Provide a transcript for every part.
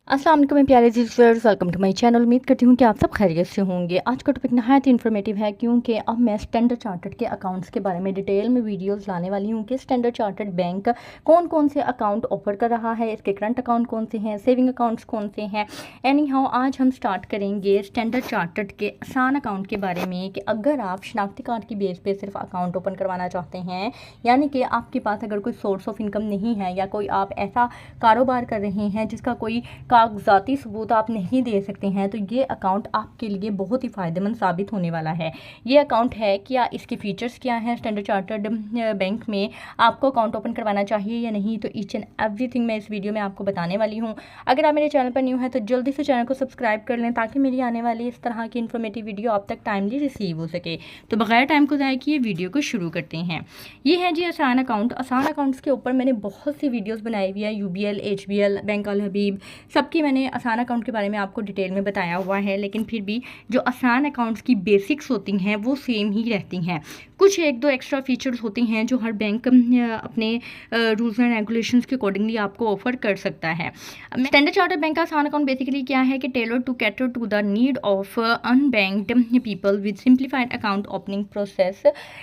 अस्सलाम वालेकुम प्यारे viewers, welcome to my channel. उम्मीद करती हूँ कि आप सब खैरियत से होंगे। आज का टॉपिक नहायत इन्फॉर्मेटिव है क्योंकि अब मैं स्टैंडर्ड चार्टर्ड के अकाउंट्स के बारे में डिटेल में वीडियोस लाने वाली हूँ कि स्टैंडर्ड चार्टर्ड बैंक कौन कौन से अकाउंट ऑफर कर रहा है, इसके करंट अकाउंट कौन से हैं, सेविंग अकाउंट्स कौन से हैं। एनी हाउ आज हम स्टार्ट करेंगे स्टैंडर्ड चार्टर्ड के आसान अकाउंट के बारे में कि अगर आप शनाख्ती कार्ड की बेस पर सिर्फ अकाउंट ओपन करवाना चाहते हैं, यानी कि आपके पास अगर कोई सोर्स ऑफ इनकम नहीं है या कोई आप ऐसा कारोबार कर रहे हैं जिसका कोई कागजाती सबूत आप नहीं दे सकते हैं, तो ये अकाउंट आपके लिए बहुत ही फ़ायदेमंद साबित होने वाला है। ये अकाउंट है क्या, इसके फीचर्स क्या हैं, स्टैंडर्ड चार्टर्ड बैंक में आपको अकाउंट ओपन करवाना चाहिए या नहीं, तो ईच एंड एवरीथिंग मैं इस वीडियो में आपको बताने वाली हूँ। अगर आप मेरे चैनल पर न्यू हैं तो जल्दी से चैनल को सब्सक्राइब कर लें ताकि मेरी आने वाली इस तरह की इन्फॉर्मेटिव वीडियो आप तक टाइमली रिसीव हो सके। तो बगैर टाइम को ज़ाया किए वीडियो को शुरू करते हैं। ये है जी आसान अकाउंट। आसान अकाउंट्स के ऊपर मैंने बहुत सी वीडियोज़ बनाई हुई है, UBL, HBL, बैंक अल हबीब, सबकी मैंने आसान अकाउंट के बारे में आपको डिटेल में बताया हुआ है। लेकिन फिर भी जो आसान अकाउंट्स की बेसिक्स होती हैं वो सेम ही रहती हैं। कुछ एक दो एक्स्ट्रा फीचर्स होते हैं जो हर बैंक अपने रूल्स एंड रेगुलेशंस के अकॉर्डिंगली आपको ऑफर कर सकता है। स्टैंडर्ड चार्टर्ड बैंक का आसान अकाउंट बेसिकली क्या है कि tailor to cater to the need of unbanked people with simplified account opening process,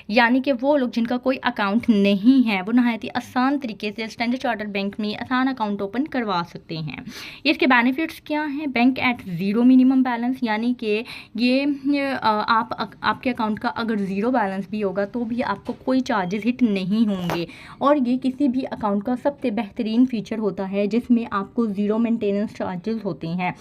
यानी कि वो लोग जिनका कोई अकाउंट नहीं है वो नहायत ही आसान तरीके से स्टैंडर्ड चार्टर्ड बैंक में आसान अकाउंट ओपन करवा सकते हैं। इसके बेनिफिट्स क्या हैं? Bank at zero minimum balance, यानी कि ये आपके अकाउंट का अगर ज़ीरो बैलेंस भी होगा तो भी आपको कोई चार्जेस हिट नहीं होंगे। और ये किसी भी अकाउंट का सबसे बेहतरीन फीचर होता है जिसमें आपको ज़ीरो मेंटेनेंस चार्जेस होते हैं।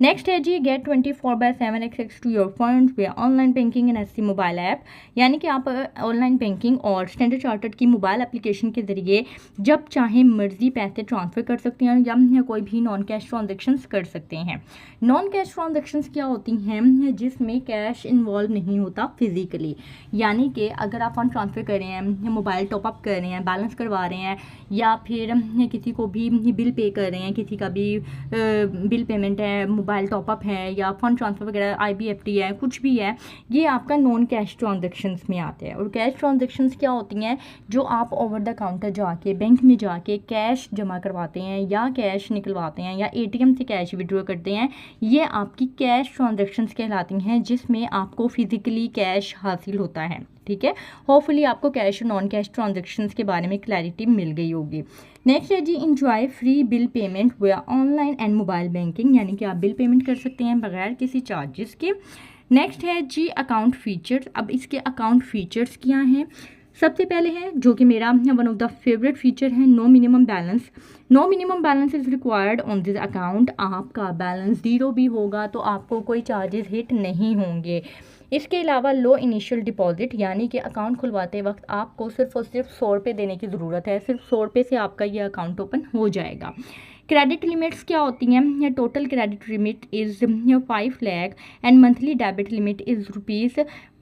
नेक्स्ट है जी get 24/7 access to your funds via online banking and SC mobile app, यानी कि आप ऑनलाइन बैंकिंग और स्टैंडर्ड चार्टर्ड की मोबाइल एप्लीकेशन के ज़रिए जब चाहे मर्जी पैसे ट्रांसफ़र कर सकते हैं या कोई भी नॉन कैश ट्रांजेक्शन्स कर सकते हैं। नॉन कैश ट्रांजेक्शन्स क्या होती हैं? जिसमें कैश इन्वॉल्व नहीं होता फिजिकली, यानी कि अगर आप फंड ट्रांसफ़र कर रहे हैं, मोबाइल टॉपअप कर रहे हैं, बैलेंस करवा रहे हैं, या फिर किसी को भी बिल पे कर रहे हैं, किसी का भी बिल पेमेंट है, मोबाइल टॉपअप है या फंड ट्रांसफ़र वगैरह, IBFT है, कुछ भी है, ये आपका नॉन कैश ट्रांजेक्शन्स में आते हैं। और कैश ट्रांजेक्शन्स क्या होती हैं? जो आप ओवर द काउंटर जाके बैंक में जाके कैश जमा करवाते हैं या कैश निकलवाते हैं या ATM से कैश विड्रॉ करते हैं, ये आपकी कैश ट्रांजेक्शन्स कहलाती हैं जिसमें आपको फिजिकली कैश हासिल होता है। ठीक है, होपफुली आपको कैश और नॉन कैश ट्रांजेक्शन्स के बारे में क्लैरिटी मिल गई होगी। नेक्स्ट है जी enjoy free bill payment via online and mobile banking, यानी कि आप बिल पेमेंट कर सकते हैं बगैर किसी चार्जेस के। नेक्स्ट है जी अकाउंट फीचर्स। अब इसके अकाउंट फीचर्स क्या हैं? सबसे पहले है जो कि मेरा one of the favourite feature है, no minimum balance. No minimum balance is required on this account. आपका बैलेंस ज़ीरो भी होगा तो आपको कोई चार्जेस हिट नहीं होंगे। इसके अलावा लो इनिशियल डिपॉजिट, यानी कि अकाउंट खुलवाते वक्त आपको सिर्फ और सिर्फ 100 रुपये देने की ज़रूरत है। सिर्फ 100 रुपये से आपका ये अकाउंट ओपन हो जाएगा। क्रेडिट लिमिट्स क्या होती हैं? Total credit limit is 5 lakh and monthly debit limit is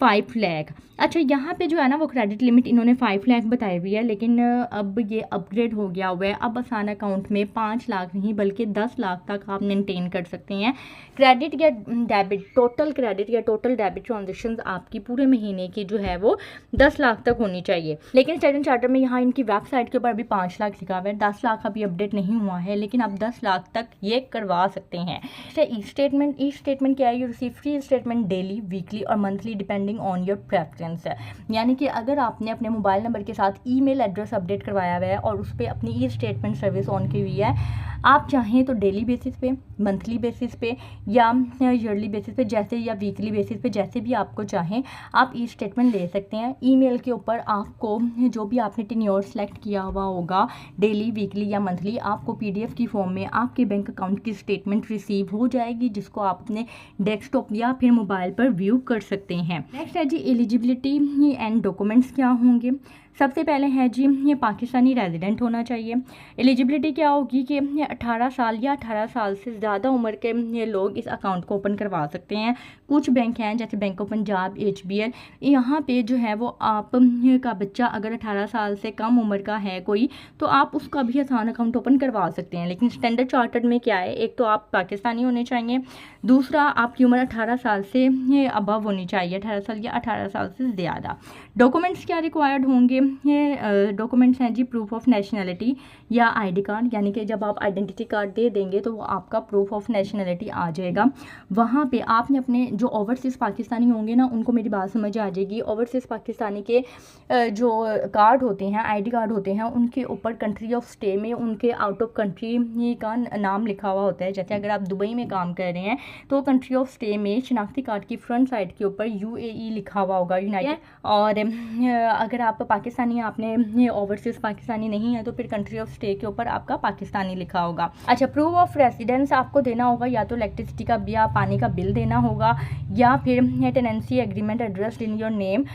₹5 lakh. अच्छा, यहाँ पे जो है ना वो क्रेडिट लिमिट इन्होंने 5 लाख बताई हुई है, लेकिन अब ये अपग्रेड हो गया हुआ है। अब आसान अकाउंट में 5 लाख नहीं बल्कि 10 लाख तक आप मेंटेन कर सकते हैं। क्रेडिट या डेबिट, टोटल क्रेडिट या टोटल डेबिट ट्रांजेक्शन आपकी पूरे महीने की जो है वो 10 लाख तक होनी चाहिए। लेकिन स्टैंडर्ड चार्टर में यहाँ इनकी वेबसाइट के ऊपर अभी 5 लाख लिखा हुआ है, 10 लाख अभी अपडेट नहीं हुआ है, लेकिन आप 10 लाख तक ये करवा सकते हैं। ई स्टेटमेंट क्या है? You receive free statement daily, weekly और monthly depending on your preference. यानी कि अगर आपने अपने मोबाइल नंबर के साथ ईमेल एड्रेस अपडेट करवाया हुआ है और उस पर अपनी ई स्टेटमेंट सर्विस ऑन की हुई है, आप चाहें तो डेली बेसिस पे, मंथली बेसिस पे या ईयरली बेसिस पे जैसे, या वीकली बेसिस पे, जैसे भी आपको चाहें आप ई स्टेटमेंट ले सकते हैं। ईमेल के ऊपर आपको जो भी आपने टेन्योर सेलेक्ट किया हुआ होगा, डेली, वीकली या मंथली, आपको PDF की फॉर्म में आपके बैंक अकाउंट की स्टेटमेंट रिसीव हो जाएगी, जिसको आप अपने डेस्कटॉप या फिर मोबाइल पर व्यू कर सकते हैं। नेक्स्ट है जी एलिजिबिलिटी एंड डॉक्यूमेंट्स क्या होंगे? सबसे पहले है जी ये पाकिस्तानी रेजिडेंट होना चाहिए। एलिजिबिलिटी क्या होगी कि 18 साल या 18 साल से ज़्यादा उम्र के ये लोग इस अकाउंट को ओपन करवा सकते हैं। कुछ बैंक हैं जैसे बैंक ऑफ पंजाब, HBL, यहाँ पे जो है वो आप का बच्चा अगर 18 साल से कम उम्र का है कोई, तो आप उसका भी आसान अकाउंट ओपन करवा सकते हैं। लेकिन स्टैंडर्ड चार्टर्ड में क्या है, एक तो आप पाकिस्तानी होने चाहिए, दूसरा आपकी उम्र 18 साल से अबव होनी चाहिए, 18 साल या 18 साल से ज़्यादा। डॉक्यूमेंट्स क्या रिक्वायर्ड होंगे? डॉक्यूमेंट्स हैं जी, प्रूफ ऑफ नेशनलिटी या आईडी कार्ड, यानी कि जब आप आइडेंटिटी कार्ड दे देंगे तो वो आपका प्रूफ ऑफ नेशनलिटी आ जाएगा। वहाँ पे आपने अपने जो ओवरसीज़ पाकिस्तानी होंगे ना, उनको मेरी बात समझ आ जाएगी। ओवरसीज़ पाकिस्तानी के जो कार्ड होते हैं, आईडी कार्ड होते हैं, उनके ऊपर कंट्री ऑफ स्टे में उनके आउट ऑफ कंट्री का नाम लिखा हुआ होता है। जैसे अगर आप दुबई में काम कर रहे हैं तो कंट्री ऑफ स्टे में शनाख्ती कार्ड की फ्रंट साइड के ऊपर UAE लिखा हुआ होगा, यूनाइटेड। और अगर आप पाकिस्तानी हैं, आपने ओवरसीज़ पाकिस्तानी नहीं है, तो फिर कंट्री ऑफ स्टे के ऊपर आपका पाकिस्तानी लिखा होगा। अच्छा, प्रूफ ऑफ रेसिडेंस आपको देना होगा, या तो इलेक्ट्रिसिटी का या पानी का बिल देना होगा, या फिर tenancy agreement addressed in your name,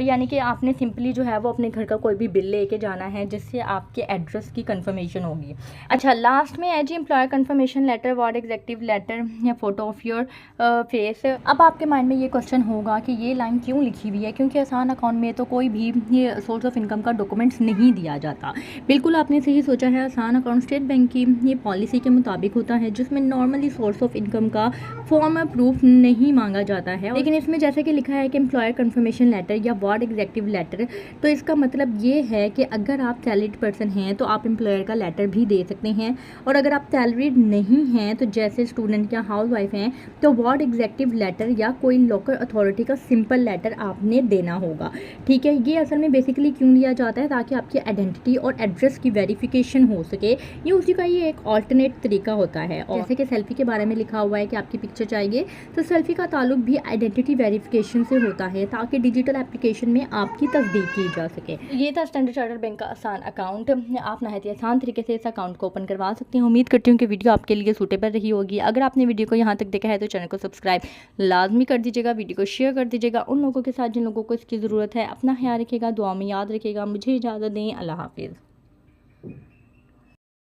यानी कि आपने सिंपली जो है वो अपने घर का कोई भी बिल लेके जाना है जिससे आपके एड्रेस की कंफर्मेशन होगी। अच्छा, लास्ट में है जी employer confirmation letter, ward executive letter या फोटो ऑफ योर फेस। अब आपके माइंड में ये क्वेश्चन होगा कि ये लाइन क्यों लिखी हुई है, क्योंकि आसान अकाउंट में तो कोई भी ये सोर्स ऑफ इनकम का डॉक्यूमेंट्स नहीं दिया जाता। बिल्कुल आपने सही सोचा है, आसान अकाउंट स्टेट बैंक की ये पॉलिसी के मुताबिक होता है, जिसमें नॉर्मली सोर्स ऑफ इनकम का फॉर्म प्रूफ नहीं मांगा जाता है। लेकिन इसमें जैसे कि लिखा है कि एम्प्लॉयर कंफर्मेशन लेटर या वार्ड एग्जेक्टिव लेटर, तो इसका मतलब ये है कि अगर आप सैलरीड पर्सन हैं तो आप एम्प्लॉयर का लेटर भी दे सकते हैं, और अगर आप सैलरीड नहीं हैं तो जैसे स्टूडेंट या हाउस वाइफ हैं तो वार्ड एग्जेक्टिव लेटर या कोई लोकल अथॉरिटी का सिंपल लेटर आपने देना होगा। ठीक है, ये असल में बेसिकली क्यों दिया जाता है, ताकि आपकी आइडेंटिटी और एड्रेस की वेरिफिकेशन हो सके। ये उसी का ये एक ऑल्टरनेट तरीका होता है। और जैसे कि सेल्फी के बारे में लिखा हुआ है कि आपकी पिक्चर चाहिए, तो सेल्फी का ताल्लुक भी आइडेंटिटी वेरिफिकेशन से होता है, ताकि डिजिटल एप्लीकेशन में आपकी तस्दीक की जा सके। ये था स्टैंडर्ड चार्टर्ड बैंक का आसान अकाउंट। आप नहायत आसान तरीके से इस अकाउंट को ओपन करवा सकते हैं। उम्मीद करती हूँ कि वीडियो आपके लिए सूटेबल रही होगी। अगर आपने वीडियो को यहाँ तक देखा है तो चैनल को सब्सक्राइब लाजमी कर दीजिएगा, वीडियो को शेयर कर दीजिएगा उन लोगों के साथ जिन लोगों को इसकी ज़रूरत है। अपना ख्याल रखिएगा, दुआ में याद रखिएगा। मुझे इजाज़त दें, अल्लाह हाफिज़।